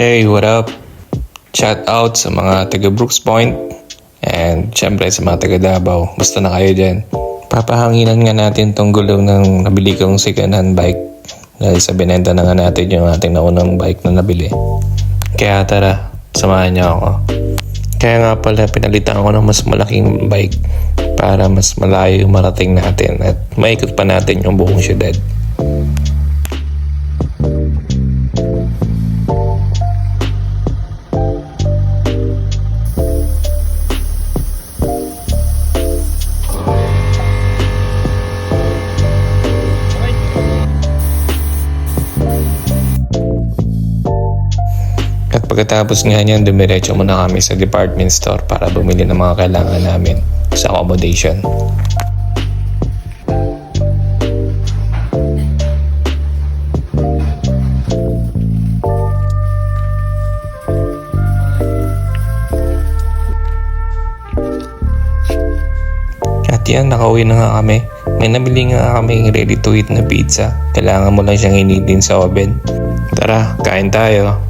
Hey, what up? Shout out sa mga taga Brooks Point and syempre sa mga taga Davao. Basta na kayo dyan. Papahanginan nga natin tong gulong ng nabili kong second hand bike dahil sa binenta na nga natin yung ating naunang bike na nabili. Kaya tara, samahan niyo ako. Kaya nga pala pinalitan ako ng mas malaking bike para mas malayo yung marating natin at maikot pa natin yung buong syudad. At pagkatapos nga niyan, dumiretso muna kami sa department store para bumili ng mga kailangan namin sa accommodation. At yan, nakauwi na nga kami. May nabili nga kami ready to eat na pizza. Kailangan mo lang siyang initin sa oven. Tara, kain tayo.